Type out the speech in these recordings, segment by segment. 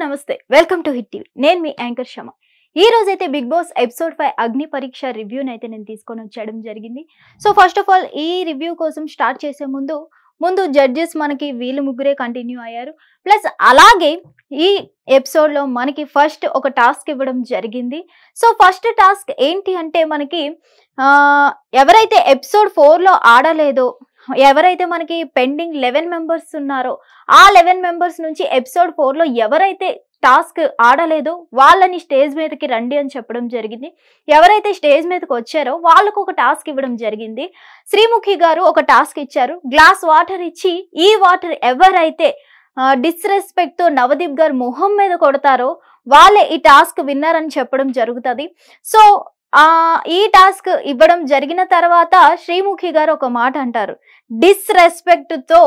నమస్తే welcome to hit TV నేను మీ anchor శమ ఈ రోజు అయితే బిగ్ బాస్ ఎపిసోడ్ 5 అగ్ని పరీక్ష రివ్యూ అయితే నేను తీసుకొని వచ్చడం జరిగింది సో ఫస్ట్ ఆఫ్ ఆల్ ఈ రివ్యూ కోసం స్టార్ట్ చేసే ముందు జడ్జెస్ మనకి వీళ్ళు ముగ్గురే కంటిన్యూ అయ్యారు ప్లస్ అలాగే ఈ ఎపిసోడ్ లో మనకి ఫస్ట్ ఒక టాస్క్ ఇవ్వడం జరిగింది సో ఫస్ట్ టాస్క్ ఏంటి అంటే మనకి ఎవరైతే ఎపిసోడ్ 4 లో ఆడలేదో ఎవరైతే మనకి పెండింగ్ 11 మెంబర్స్ ఉన్నారో ఆ 11 మెంబర్స్ నుంచి ఎపిసోడ్ 4 లో ఎవరైతే టాస్క్ ఆడలేదో వాళ్ళని స్టేజ్ మీదకి రండి అని చెప్పడం జరిగింది ఎవరైతే స్టేజ్ మీదకి వచ్చారో వాళ్ళకు ఒక టాస్క్ ఇవ్వడం జరిగింది శ్రీముఖి గారు ఒక టాస్క్ ఇచ్చారు గ్లాస్ వాటర్ ఇచ్చి ఈ వాటర్ ఎవరైతే డిస్రెస్పెక్ట్ తో నవదీప్ గారు మొహం మీద కొడతారో వాళ్ళే ఈ టాస్క్ విన్నర్ అని చెప్పడం జరుగుతుంది సో ఈ టాస్క్ ఇవ్వడం జరిగిన తర్వాత శ్రీముఖి గారు ఒక మాట అంటారు డిస్రెస్పెక్ట్ తో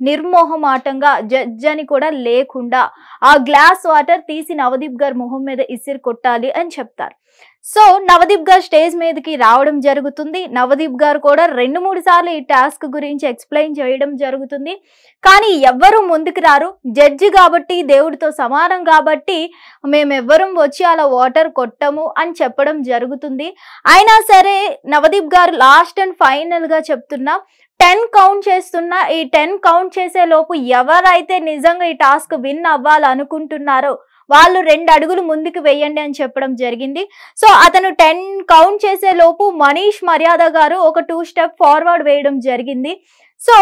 నిర్మోహమాటంగా జడ్జ్ అని కూడా లేకుండా ఆ గ్లాస్ వాటర్ తీసి నవదీప్ గారు మొహం మీద ఇసిరి కొట్టాలి అని చెప్తారు సో నవదీప్ గారు స్టేజ్ మీదకి రావడం జరుగుతుంది నవదీప్ గారు కూడా 2-3 సార్లు ఈ టాస్క్ గురించి ఎక్స్ప్లెయిన్ చేయడం జరుగుతుంది కానీ ఎవ్వరూ ముందుకు రారు జడ్జి కాబట్టి దేవుడితో సమానం కాబట్టి మేమెవ్వరం వచ్చి అలా వాటర్ కొట్టము అని చెప్పడం జరుగుతుంది అయినా సరే నవదీప్ గారు లాస్ట్ అండ్ ఫైనల్ గా చెప్తున్నా 10 కౌంట్ చేస్తున్నా ఈ 10 కౌంట్ చేసే లోపు ఎవరైతే నిజంగా ఈ టాస్క్ విన్ అవ్వాలనుకుంటున్నారో వాళ్ళు 2 అడుగులు ముందుకు వేయండి అని చెప్పడం జరిగింది సో అతను 10 కౌంట్ చేసే లోపు మనీష్ మర్యాద గారు ఒక 2 స్టెప్ ఫార్వర్డ్ వేయడం జరిగింది సో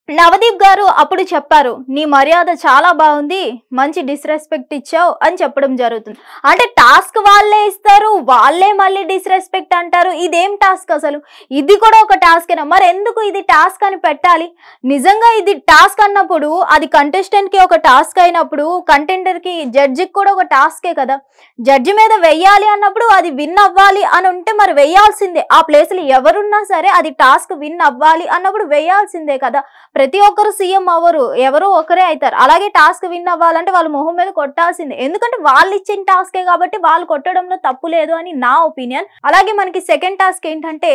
నవదీప్ గారు అప్పుడు చెప్పారు నీ మర్యాద చాలా బాగుంది మంచి డిస్రెస్పెక్ట్ ఇచ్చావు అని చెప్పడం జరుగుతుంది అంటే టాస్క్ వాళ్ళే ఇస్తారు వాళ్ళే మళ్ళీ డిస్రెస్పెక్ట్ అంటారు ఇదేం టాస్క్ అసలు ఇది కూడా ఒక టాస్కేనా మరి ఎందుకు ఇది టాస్క్ అని పెట్టాలి నిజంగా ఇది టాస్క్ అన్నప్పుడు అది కంటెస్టెంట్ కి ఒక టాస్క్ అయినప్పుడు కంటెండర్ కి జడ్జికి కూడా ఒక టాస్కే కదా జడ్జి మీద వెయ్యాలి అన్నప్పుడు అది విన్ అవ్వాలి అని ఉంటే మరి వెయ్యాల్సిందే ఆ ప్లేస్ లో ఎవరున్నా సరే అది టాస్క్ విన్ అవ్వాలి అన్నప్పుడు వెయ్యాల్సిందే కదా ప్రతి ఒక్కరు సీఎం అవ్వరు ఎవరో ఒకరే అవుతారు అలాగే టాస్క్ విన్ అవ్వాలంటే వాళ్ళు మొహం మీద కొట్టాల్సిందే ఎందుకంటే వాళ్ళు ఇచ్చిన టాస్కే కాబట్టి వాళ్ళు కొట్టడంలో తప్పు లేదు అని నా ఒపీనియన్ అలాగే మనకి సెకండ్ టాస్క్ ఏంటంటే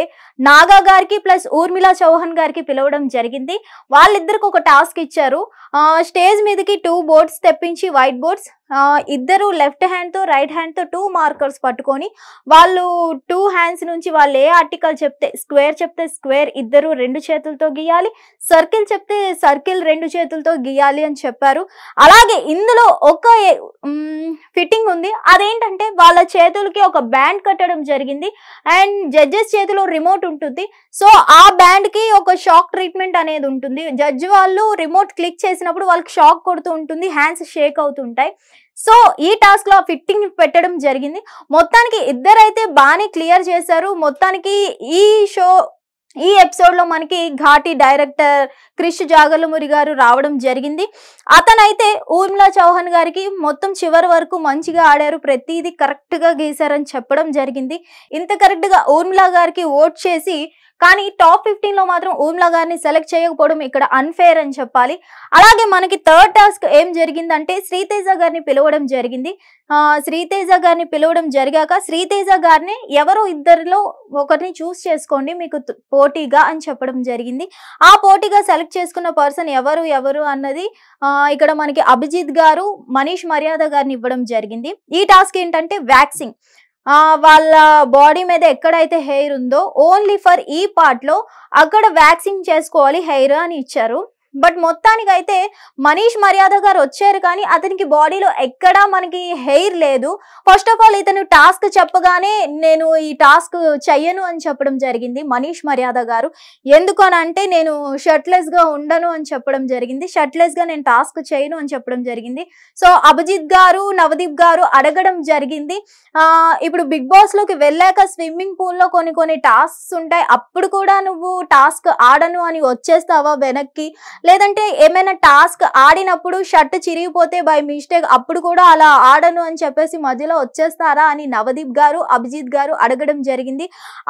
నాగా గారికి ప్లస్ ఊర్మిళ చౌహాన్ గారికి పిలవడం జరిగింది వాళ్ళిద్దరికి ఒక టాస్క్ ఇచ్చారు స్టేజ్ మీదకి 2 బోర్డ్స్ తెప్పించి వైట్ బోర్డ్స్ ఇద్దరు లెఫ్ట్ హ్యాండ్ తో రైట్ హ్యాండ్ తో 2 మార్కర్స్ పట్టుకొని వాళ్ళు 2 హ్యాండ్స్ నుంచి వాళ్ళు ఏ ఆర్టికల్ చెప్తే స్క్వేర్ ఇద్దరు 2 చేతులతో గీయాలి సర్కిల్ చెప్తే సర్కిల్ 2 చేతులతో గీయాలి అని చెప్పారు అలాగే ఇందులో ఒక ఫిట్టింగ్ ఉంది అదేంటంటే వాళ్ళ చేతులకి ఒక బ్యాండ్ కట్టడం జరిగింది అండ్ జడ్జెస్ చేతిలో రిమోట్ ఉంటుంది సో ఆ బ్యాండ్ కి ఒక షాక్ ట్రీట్మెంట్ అనేది ఉంటుంది జడ్జి వాళ్ళు రిమోట్ క్లిక్ చేసినప్పుడు వాళ్ళకి షాక్ కొడుతూ ఉంటుంది హ్యాండ్స్ షేక్ అవుతుంటాయి సో ఈ టాస్క్ లో ఫిట్టింగ్ పెట్టడం జరిగింది మొత్తానికి ఇద్దరైతే బాగానే క్లియర్ చేశారు మొత్తానికి ఈ ఎపిసోడ్ లో మనకి ఘాటి డైరెక్టర్ క్రిష్ జాగర్లమూరి గారు రావడం జరిగింది అతనైతే ఊర్మిళ చౌహాన్ గారికి మొత్తం చివరి వరకు మంచిగా ఆడారు ప్రతిదీ కరెక్ట్ గా గీశారని చెప్పడం జరిగింది ఇంత కరెక్ట్ గా ఊర్మిళ గారికి ఓట్ చేసి కానీ టాప్ 15 లో మాత్రం ఊర్మిళ గారిని సెలెక్ట్ చేయకపోవడం ఇక్కడ అన్ఫేర్ అని చెప్పాలి అలాగే మనకి థర్డ్ టాస్క్ ఏం జరిగిందంటే శ్రీతేజ గారిని పిలవడం జరిగింది శ్రీతేజ గారిని పిలవడం జరిగాక శ్రీతేజ గారిని ఎవరో ఇద్దరిలో ఒకరిని చూస్ చేసుకోండి మీకు పోటీగా అని చెప్పడం జరిగింది ఆ పోటీగా సెలెక్ట్ చేసుకున్న పర్సన్ ఎవరు అన్నది ఇక్కడ మనకి అభిజిత్ గారు మనీష్ మర్యాద గారిని ఇవ్వడం జరిగింది ఈ టాస్క్ ఏంటంటే వ్యాక్సింగ్ వాళ్ళ బాడీ మీద ఎక్కడైతే హెయిర్ ఉందో ఓన్లీ ఫర్ ఈ పార్ట్ లో అక్కడ వ్యాక్సింగ్ చేసుకోవాలి హెయిర్ అని ఇచ్చారు బట్ మొత్తానికి అయితే మనీష్ మర్యాద గారు వచ్చారు కానీ అతనికి బాడీలో ఎక్కడా మనకి హెయిర్ లేదు ఫస్ట్ ఆఫ్ ఆల్ ఇతను టాస్క్ చెప్పగానే నేను ఈ టాస్క్ చెయ్యను అని చెప్పడం జరిగింది మనీష్ మర్యాద గారు ఎందుకు అని అంటే నేను షర్ట్లెస్ గా ఉండను అని చెప్పడం జరిగింది షర్ట్లెస్ గా నేను టాస్క్ చేయను అని చెప్పడం జరిగింది సో అభిజిత్ గారు నవదీప్ గారు అడగడం జరిగింది ఇప్పుడు బిగ్ బాస్ లోకి వెళ్ళాక స్విమ్మింగ్ పూల్ లో కొన్ని టాస్క్స్ ఉంటాయి అప్పుడు కూడా నువ్వు టాస్క్ ఆడను అని వచ్చేస్తావా వెనక్కి లేదంటే ఏమైనా టాస్క్ ఆడినప్పుడు షర్ట్ చిరిగిపోతే బై మిస్టేక్ అప్పుడు కూడా అలా ఆడను అని చెప్పేసి మధ్యలో వచ్చేస్తారా అని నవదీప్ గారు అభిజిత్ గారు అడగడం జరిగింది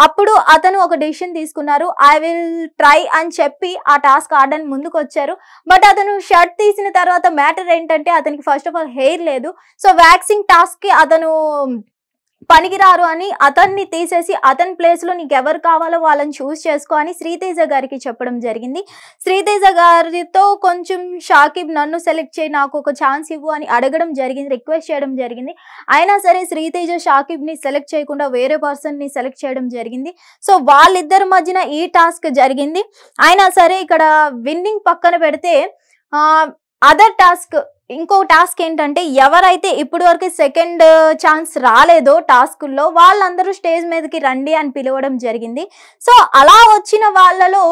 అప్పుడు అతను ఒక డెసిషన్ తీసుకున్నారు ఐ విల్ ట్రై అని చెప్పి ఆ టాస్క్ ఆడడానికి ముందుకు వచ్చారు బట్ అతను షర్ట్ తీసిన తర్వాత మ్యాటర్ ఏంటంటే అతనికి ఫస్ట్ ఆఫ్ ఆల్ హెయిర్ లేదు సో వ్యాక్సింగ్ టాస్క్ కి అతను పనికిరారు అని అతన్ని తీసేసి అతని ప్లేస్ లో నీకు ఎవరు కావాలో వాళ్ళని చూస్ చేసుకో అని శ్రీతేజ గారికి చెప్పడం జరిగింది. శ్రీతేజ గారితో కొంచెం షాకిబ్ నన్ను సెలెక్ట్ చేయి, నాకు ఒక ఛాన్స్ ఇవ్వు అని అడగడం జరిగింది, రిక్వెస్ట్ చేయడం జరిగింది. అయినా సరే శ్రీతేజ షాకిబ్ ని సెలెక్ట్ చేయకుండా వేరే పర్సన్ ని సెలెక్ట్ చేయడం జరిగింది. సో వాళ్ళిద్దరి మధ్యన ఈ టాస్క్ జరిగింది. అయినా సరే ఇక్కడ విన్నింగ్ పక్కన పెడితే అదర్ టాస్క్, ఇంకో టాస్క్ ఏంటంటే ఎవరైతే ఇప్పటి వరకు సెకండ్ ఛాన్స్ రాలేదో టాస్కుల్లో వాళ్ళందరూ స్టేజ్ మీదకి రండి అని పిలవడం జరిగింది. సో అలా వచ్చిన వాళ్ళలో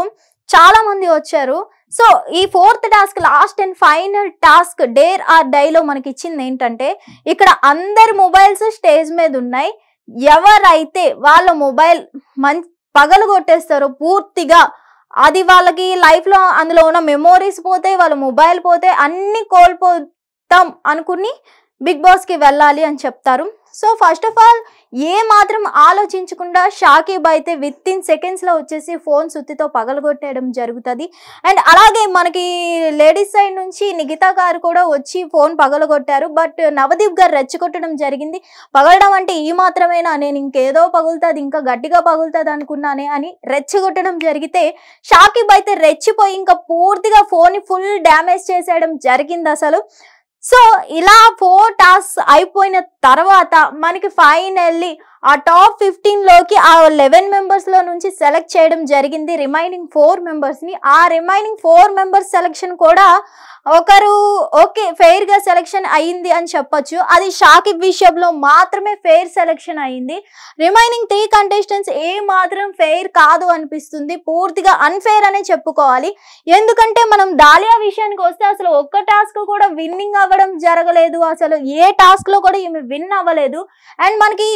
చాలా మంది వచ్చారు. సో ఈ fourth task, last and final task dare or డైలో మనకి ఇచ్చింది ఏంటంటే ఇక్కడ అందరి మొబైల్స్ స్టేజ్ మీద ఉన్నాయి. ఎవరైతే వాళ్ళ మొబైల్ పగలు కొట్టేస్తారో పూర్తిగా, అది వాళ్ళకి లైఫ్ లో అందులో ఉన్న మెమోరీస్ పోతే, వాళ్ళ మొబైల్ పోతే, అన్ని కోల్పోతాం అనుకుని బిగ్ బాస్ కి వెళ్ళాలి అని చెప్తారు. సో ఫస్ట్ ఆఫ్ ఆల్ ఏ మాత్రం ఆలోచించకుండా షాకిబ్ అయితే విత్ ఇన్ సెకండ్స్ లో వచ్చేసి ఫోన్ సుత్తితో పగలగొట్టేయడం జరుగుతుంది. అండ్ అలాగే మనకి లేడీస్ సైడ్ నుంచి నిఖితా గారు కూడా వచ్చి ఫోన్ పగలగొట్టారు. బట్ నవదీప్ గారు రెచ్చగొట్టడం జరిగింది. పగలడం అంటే ఈ మాత్రమేనా, నేను ఇంకేదో పగులుతుంది, ఇంకా గట్టిగా పగులుతుంది అనుకున్నానే అని రెచ్చగొట్టడం జరిగితే షాకిబ్ అయితే రెచ్చిపోయి ఇంకా పూర్తిగా ఫోన్ ఫుల్ డ్యామేజ్ చేసేయడం జరిగింది అసలు. సో ఇలా 4 టాస్క్ అయిపోయిన తర్వాత మనకి ఫైనల్లీ ఆ టాప్ 15 లోకి ఆ 11 మెంబర్స్ లో నుంచి సెలెక్ట్ చేయడం జరిగింది రిమైనింగ్ 4 మెంబర్స్ ని. ఆ రిమైనింగ్ 4 మెంబర్స్ సెలెక్షన్ కూడా ఒకరు ఓకే ఫెయిర్ గా సెలెక్షన్ అయ్యింది అని చెప్పొచ్చు. అది షాకిబ్ విషయంలో మాత్రమే ఫెయిర్ సెలెక్షన్ అయ్యింది. రిమైనింగ్ 3 కంటెస్టెంట్స్ ఏ మాత్రం ఫెయిర్ కాదు అనిపిస్తుంది, పూర్తిగా అన్ఫెయిర్ అనే చెప్పుకోవాలి. ఎందుకంటే మనం దాలియా విషయానికి వస్తే అసలు ఒక్క టాస్క్ కూడా విన్నింగ్ అవ్వడం జరగలేదు, అసలు ఏ టాస్క్ లో కూడా ఈమె విన్ అవ్వలేదు. అండ్ మనకి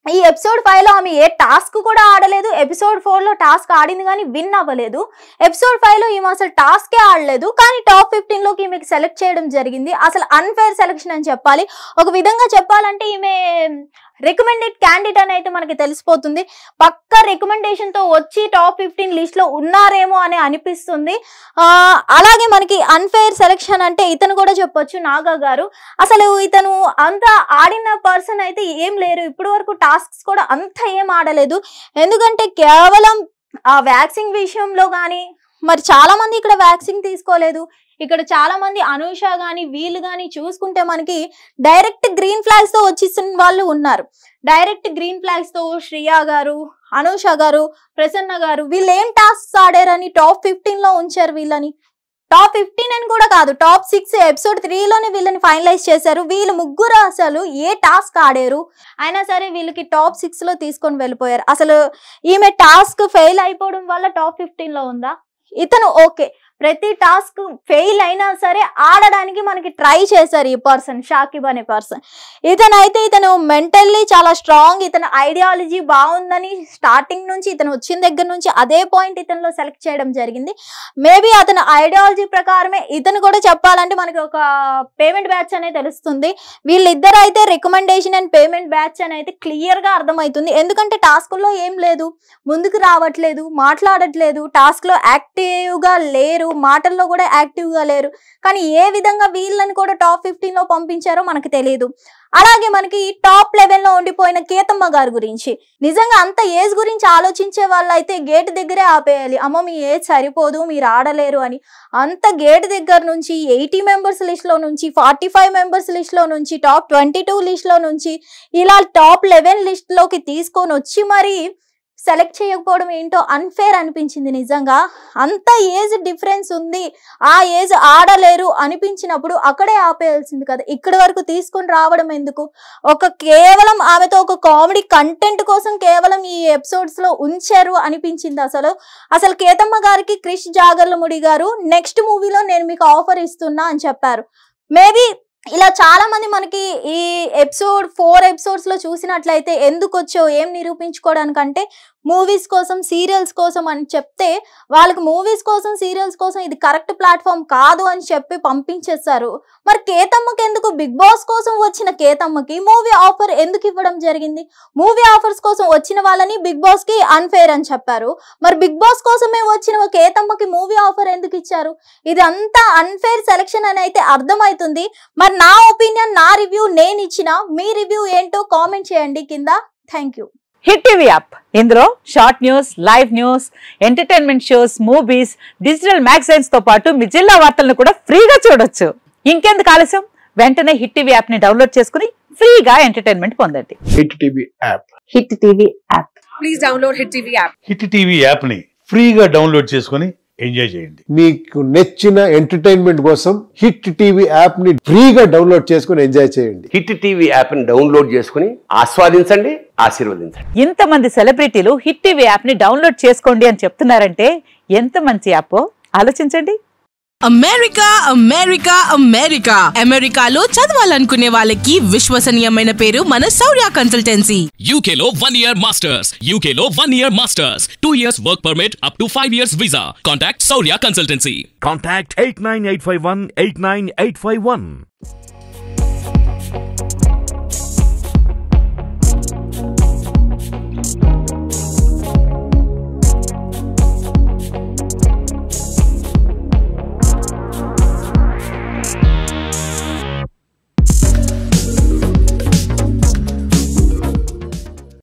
ఈ ఎపిసోడ్ 5 లో ఆమె ఏ టాస్క్ కూడా ఆడలేదు. ఎపిసోడ్ 4 లో టాస్క్ ఆడింది కానీ విన్ అవ్వలేదు. ఎపిసోడ్ 5 లో ఈమె అసలు టాస్కే ఆడలేదు, కానీ టాప్ 15 లోకి ఈమెకి సెలెక్ట్ చేయడం జరిగింది. అసలు అన్ఫేర్ సెలెక్షన్ అని చెప్పాలి. ఒక విధంగా చెప్పాలంటే ఈమె రికమెండెడ్ క్యాండిడేట్ అని అయితే మనకి తెలిసిపోతుంది. పక్క రికమెండేషన్ తో వచ్చి టాప్ 15 లిస్ట్ లో ఉన్నారేమో అని అనిపిస్తుంది. అలాగే మనకి అన్ఫేర్ సెలెక్షన్ అంటే ఇతను కూడా చెప్పొచ్చు, నాగా గారు. అసలు ఇతను అంత ఆడిన పర్సన్ అయితే ఏం లేరు, ఇప్పటి వరకు టాస్క్స్ కూడా అంత ఏం ఆడలేదు. ఎందుకంటే కేవలం ఆ వ్యాక్సిన్ విషయంలో కానీ, మరి చాలా మంది ఇక్కడ వ్యాక్సిన్ తీసుకోలేదు. ఇక్కడ చాలా మంది అనూష గాని వీళ్ళు గాని చూసుకుంటే మనకి డైరెక్ట్ గ్రీన్ ఫ్లాగ్స్ తో వచ్చిస్తున్న వాళ్ళు ఉన్నారు. డైరెక్ట్ గ్రీన్ ఫ్లాగ్స్ తో శ్రియా గారు, అనూష గారు, ప్రసన్న గారు వీళ్ళు ఏం టాస్క్ ఆడారని టాప్ 15 లో ఉంచారు వీళ్ళని. టాప్ 15 అని కూడా కాదు, టాప్ 6 ఎపిసోడ్ 3 లోనే వీళ్ళని ఫైనలైజ్ చేశారు. వీళ్ళు ముగ్గురు అసలు ఏ టాస్క్ ఆడారు, అయినా సరే వీళ్ళకి టాప్ 6 లో తీసుకొని వెళ్ళిపోయారు. అసలు ఈమె టాస్క్ ఫెయిల్ అయిపోవడం వల్ల టాప్ 15 లో ఉందా? ఇతను ఓకే ప్రతి టాస్క్ ఫెయిల్ అయినా సరే ఆడడానికి మనకి ట్రై చేశారు ఈ పర్సన్, షాకిబ్ అనే పర్సన్. ఇతను మెంటల్లీ చాలా స్ట్రాంగ్, ఇతను ఐడియాలజీ బాగుందని స్టార్టింగ్ నుంచి ఇతను వచ్చిన దగ్గర నుంచి అదే పాయింట్ ఇతనిలో సెలెక్ట్ చేయడం జరిగింది. మేబీ అతని ఐడియాలజీ ప్రకారమే ఇతను కూడా చెప్పాలంటే మనకి ఒక పేమెంట్ బ్యాచ్ అనేది తెలుస్తుంది. వీళ్ళిద్దరు అయితే రికమెండేషన్ అండ్ పేమెంట్ బ్యాచ్ అని అయితే క్లియర్ గా అర్థమవుతుంది. ఎందుకంటే టాస్కుల్లో ఏం లేదు, ముందుకు రావట్లేదు, మాట్లాడట్లేదు, టాస్క్ లో యాక్టివ్ గా లేరు, మాటల్లో కూడా యాక్టివ్ గా లేరు. కానీ ఏ విధంగా వీళ్ళని కూడా టాప్ 15 లో పంపించారో మనకు తెలియదు. అలాగే మనకి టాప్ 11 లో ఉండిపోయిన కేతమ్మ గారి గురించి, నిజంగా అంత ఏజ్ గురించి ఆలోచించే వాళ్ళు అయితే గేట్ దగ్గరే ఆపేయాలి. అమ్మో మీ ఏజ్ సరిపోదు, మీరు ఆడలేరు అని. అంత గేట్ దగ్గర నుంచి 80 మెంబర్స్ లిస్ట్ లో నుంచి 45 మెంబర్స్ లిస్ట్ లో నుంచి టాప్ 22 లిస్ట్ లో నుంచి ఇలా టాప్ 11 లిస్ట్ లోకి తీసుకొని వచ్చి మరి సెలెక్ట్ చేయకపోవడం ఏంటో అన్ఫేర్ అనిపించింది. నిజంగా అంత ఏజ్ డిఫరెన్స్ ఉంది, ఆ ఏజ్ ఆడలేరు అనిపించినప్పుడు అక్కడే ఆపేయాల్సింది కదా, ఇక్కడి వరకు తీసుకొని రావడం ఎందుకు? కేవలం ఆమెతో ఒక కామెడీ కంటెంట్ కోసం కేవలం ఈ ఎపిసోడ్స్ లో ఉంచారు అనిపించింది. అసలు కేతమ్మ గారికి క్రిష్ జాగర్లముడి గారు నెక్స్ట్ మూవీలో నేను మీకు ఆఫర్ ఇస్తున్నా అని చెప్పారు. మేబీ ఇలా చాలా మంది మనకి ఈ ఎపిసోడ్ 4 ఎపిసోడ్స్ లో చూసినట్లయితే ఎందుకు వచ్చో ఏం నిరూపించుకోవడానికంటే మూవీస్ కోసం సీరియల్స్ కోసం అని చెప్తే వాళ్ళకి మూవీస్ కోసం సీరియల్స్ కోసం ఇది కరెక్ట్ ప్లాట్ఫామ్ కాదు అని చెప్పి పంపించేస్తారు. మరి కేతమ్మకి ఎందుకు బిగ్ బాస్ కోసం వచ్చిన కేతమ్మకి మూవీ ఆఫర్ ఎందుకు ఇవ్వడం జరిగింది? మూవీ ఆఫర్స్ కోసం వచ్చిన వాళ్ళని బిగ్ బాస్ కి అన్ఫేర్ అని చెప్పారు. మరి బిగ్ బాస్ కోసమే వచ్చిన కేతమ్మకి మూవీ ఆఫర్ ఎందుకు ఇచ్చారు? ఇది అంతా అన్ఫేర్ సెలక్షన్ అని అయితే అర్థమవుతుంది. మరి నా ఒపీనియన్, నా రివ్యూ నేను ఇచ్చిన, మీ రివ్యూ ఏంటో కామెంట్ చేయండి కింద. Thank you. Hit TV app, ఇందులో short news, live news, entertainment shows, movies, digital magazines తో పాటు మీ జిల్లా వార్తలను కూడా ఫ్రీగా చూడొచ్చు. ఇంకెందుకు ఆలస్యం, వెంటనే హిట్ టీవీ యాప్ ని డౌన్లోడ్ చేసుకుని ఫ్రీగా ఎంటర్టైన్మెంట్ పొందండి. Hit TV app. Hit TV app. Please download hit TV app. Hit TV app ని ఫ్రీగా డౌన్లోడ్ చేసుకుని ఎంజాయ్ చేయండి. మీకు నచ్చిన ఎంటర్టైన్మెంట్ కోసం హిట్ టీవీ యాప్ ని ఫ్రీగా డౌన్లోడ్ చేసుకుని ఎంజాయ్ చేయండి. హిట్ టీవీ యాప్ ని డౌన్లోడ్ చేసుకుని ఆస్వాదించండి, ఆశీర్వదించండి. ఇంతమంది సెలబ్రిటీలు హిట్ టీవీ యాప్ ని డౌన్లోడ్ చేసుకోండి అని చెప్తున్నారంటే ఎంత మంచి యాప్ ఆలోచించండి. అమెరికా అమెరికా అమెరికా అమెరికాలో చదవాలనుకునే వాళ్ళకి విశ్వసనీయమైన పేరు మన శౌర్య కన్సల్టెన్సీ. UK లో 1 year masters, UK లో 1 year masters, 2 years work permit up to 5 years visa. Contact Saurya Consultancy. Contact 89851 89851.